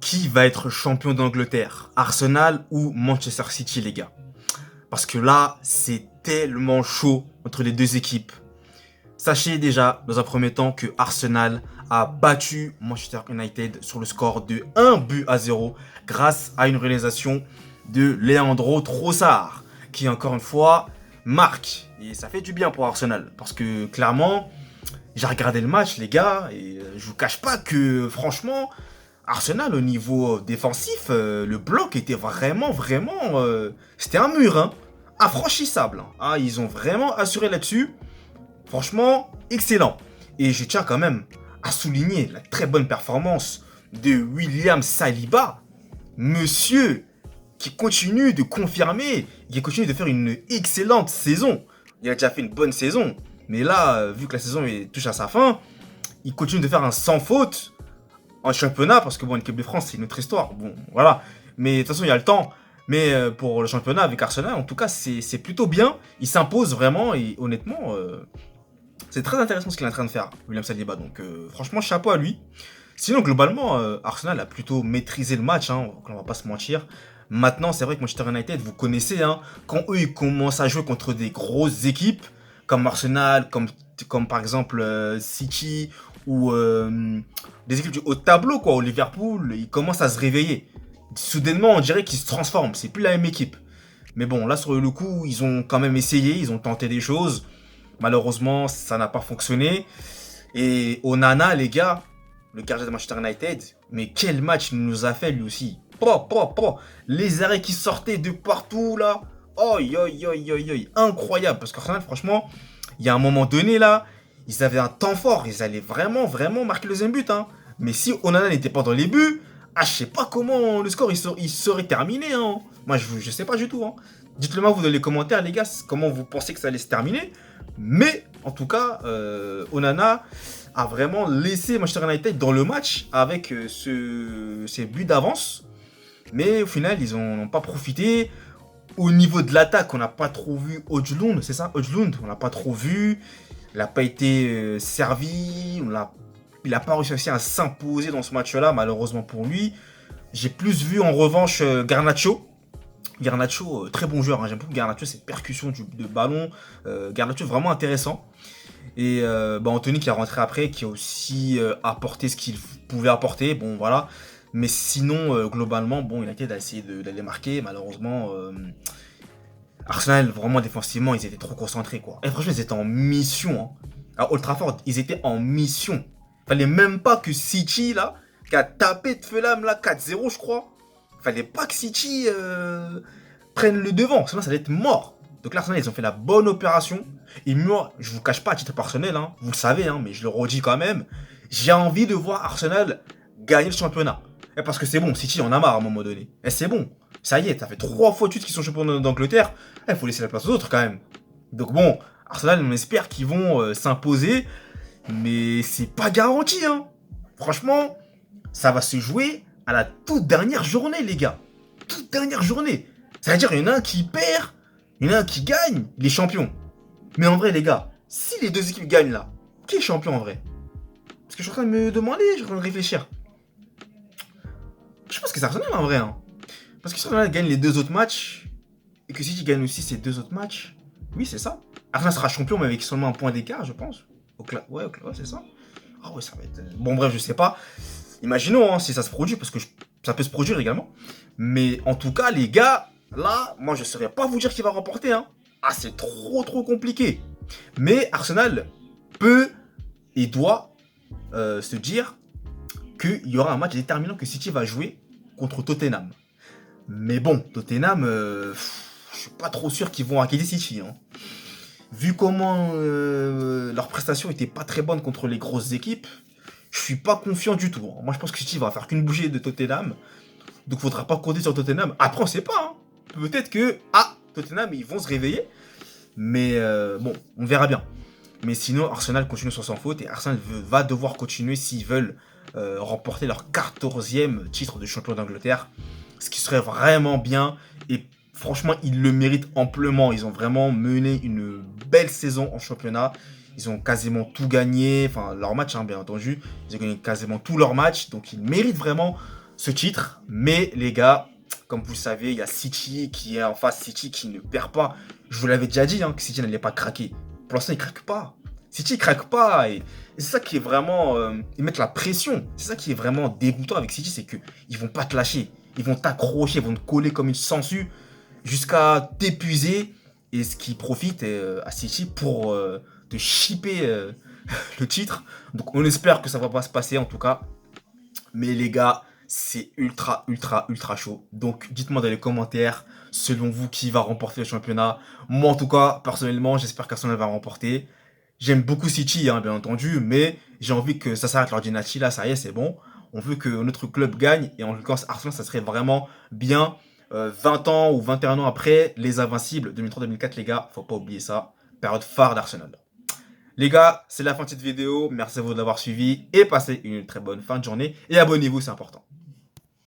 qui va être champion d'Angleterre? Arsenal ou Manchester City, les gars? Parce que là, c'est tellement chaud entre les deux équipes. Sachez déjà, dans un premier temps, que Arsenal a battu Manchester United sur le score de 1-0 grâce à une réalisation de Leandro Trossard, qui encore une fois marque. Et ça fait du bien pour Arsenal, parce que clairement, j'ai regardé le match, les gars, et je vous cache pas que franchement, Arsenal au niveau défensif, le bloc était vraiment, c'était un mur, hein, infranchissable. Hein. Ah, ils ont vraiment assuré là-dessus. Franchement, excellent. Et je tiens quand même à souligner la très bonne performance de William Saliba, monsieur qui continue de confirmer, qui continue de faire une excellente saison. Il a déjà fait une bonne saison, mais là, vu que la saison touche à sa fin, il continue de faire un sans faute en championnat, parce que bon, l'équipe de France, c'est une autre histoire. Bon, voilà. Mais de toute façon, il y a le temps. Mais pour le championnat avec Arsenal, en tout cas, c'est plutôt bien. Il s'impose vraiment et honnêtement, c'est très intéressant ce qu'il est en train de faire, William Saliba. Donc franchement, chapeau à lui. Sinon, globalement, Arsenal a plutôt maîtrisé le match, hein, on va pas se mentir. Maintenant, c'est vrai que Manchester United, vous connaissez, hein, quand eux ils commencent à jouer contre des grosses équipes, comme Arsenal, comme par exemple City, ou des équipes du haut de tableau, quoi, au Liverpool, ils commencent à se réveiller. Soudainement, on dirait qu'ils se transforment, c'est plus la même équipe. Mais bon, là, sur le coup, ils ont quand même essayé, ils ont tenté des choses. Malheureusement, ça n'a pas fonctionné. Et Onana, les gars, le gardien de Manchester United, mais quel match il nous a fait lui aussi. Les arrêts qui sortaient de partout là. Oi, incroyable. Parce qu'Arsenal, franchement, il y a un moment donné là, ils avaient un temps fort. Ils allaient vraiment marquer le deuxième but. Hein. Mais si Onana n'était pas dans les buts, je sais pas comment le score il serait terminé. Hein. Moi, je sais pas du tout. Hein. Dites-le moi vous dans les commentaires, les gars, comment vous pensez que ça allait se terminer. Mais en tout cas, Onana a vraiment laissé Manchester United dans le match avec ses buts d'avance. Mais au final, ils n'ont pas profité. Au niveau de l'attaque, on n'a pas trop vu Højlund, c'est ça Højlund, on l'a pas trop vu. Il n'a pas été servi. Il n'a pas réussi à s'imposer dans ce match-là, malheureusement pour lui. J'ai plus vu en revanche Garnacho. Garnacho, très bon joueur, hein. J'aime beaucoup Garnacho, cette percussion de ballon. Garnacho, vraiment intéressant. Et Anthony qui est rentré après, qui a aussi apporté ce qu'il pouvait apporter. Bon, voilà. Mais sinon, globalement, bon, il a été d'essayer d'aller marquer. Malheureusement, Arsenal, vraiment défensivement, ils étaient trop concentrés, quoi. Et franchement, ils étaient en mission. Hein. À Old Trafford, ils étaient en mission. Fallait même pas que City, là, qui a tapé de feu l'âme, là, 4-0, je crois. Fallait pas que City prenne le devant, sinon ça allait être mort. Donc là, Arsenal, ils ont fait la bonne opération. Et moi, je vous cache pas à titre personnel, hein, vous le savez, hein, mais je le redis quand même, j'ai envie de voir Arsenal gagner le championnat. Et parce que c'est bon, City en a marre à un moment donné. Et c'est bon, ça y est, ça fait 3 fois de suite qu'ils sont champions d'Angleterre. Il faut laisser la place aux autres quand même. Donc bon, Arsenal, on espère qu'ils vont s'imposer, mais c'est pas garanti. Hein. Franchement, ça va se jouer à la toute dernière journée, les gars. Toute dernière journée. C'est-à-dire, il y en a un qui perd, il y en a un qui gagne, il est champion. Mais en vrai, les gars, si les deux équipes gagnent là, qui est champion en vrai? Parce que je suis en train de me demander, je suis en train de réfléchir. Je pense que c'est Arsenal en vrai. Hein. Parce que si Arsenal gagne les 2 autres matchs, et que City gagne aussi ces 2 autres matchs, oui, c'est ça. Arsenal sera champion, mais avec seulement un point d'écart, je pense. Ouais, c'est ça. Ah ouais, ça va être... Bon, bref, je sais pas. Imaginons hein, si ça se produit, parce que ça peut se produire également. Mais en tout cas, les gars, là, moi, je ne saurais pas vous dire qui va remporter. Hein. Ah, c'est trop compliqué. Mais Arsenal peut et doit se dire qu'il y aura un match déterminant que City va jouer contre Tottenham. Mais bon, Tottenham, je suis pas trop sûr qu'ils vont accueillir City. Hein. Vu comment leurs prestations étaient pas très bonnes contre les grosses équipes, je suis pas confiant du tout. Moi, je pense que City va faire qu'une bouchée de Tottenham. Donc, faudra pas compter sur Tottenham. Après, on sait pas. Hein. Peut-être que, Tottenham, ils vont se réveiller. Mais bon, on verra bien. Mais sinon, Arsenal continue sur sans faute. Et Arsenal va devoir continuer s'ils veulent remporter leur 14e titre de champion d'Angleterre. Ce qui serait vraiment bien. Et franchement, ils le méritent amplement. Ils ont vraiment mené une belle saison en championnat. Ils ont quasiment tout gagné. Enfin, leur match, hein, bien entendu. Ils ont gagné quasiment tous leurs matchs. Donc, ils méritent vraiment ce titre. Mais les gars, comme vous le savez, il y a City qui est en face, City qui ne perd pas. Je vous l'avais déjà dit que City n'allait pas craquer. Pour l'instant, il craque pas. City ne craque pas. Et c'est ça qui est vraiment... ils mettent la pression. C'est ça qui est vraiment dégoûtant avec City, c'est qu'ils vont pas te lâcher. Ils vont t'accrocher, ils vont te coller comme une sangsue jusqu'à t'épuiser. Et ce qui profite à City pour te chipper le titre. Donc on espère que ça va pas se passer en tout cas. Mais les gars, c'est ultra, ultra, ultra chaud. Donc dites-moi dans les commentaires, selon vous, qui va remporter le championnat. Moi en tout cas, personnellement, j'espère qu'Arsenal va remporter. J'aime beaucoup City, hein, bien entendu, mais j'ai envie que ça s'arrête leur dynastie, là, ça y est, c'est bon. On veut que notre club gagne, et en l'occurrence, Arsenal, ça serait vraiment bien. 20 ans ou 21 ans après, les Invincibles, 2003-2004, les gars, faut pas oublier ça. Période phare d'Arsenal. Les gars, c'est la fin de cette vidéo. Merci à vous de l'avoir suivi et passez une très bonne fin de journée. Et abonnez-vous, c'est important.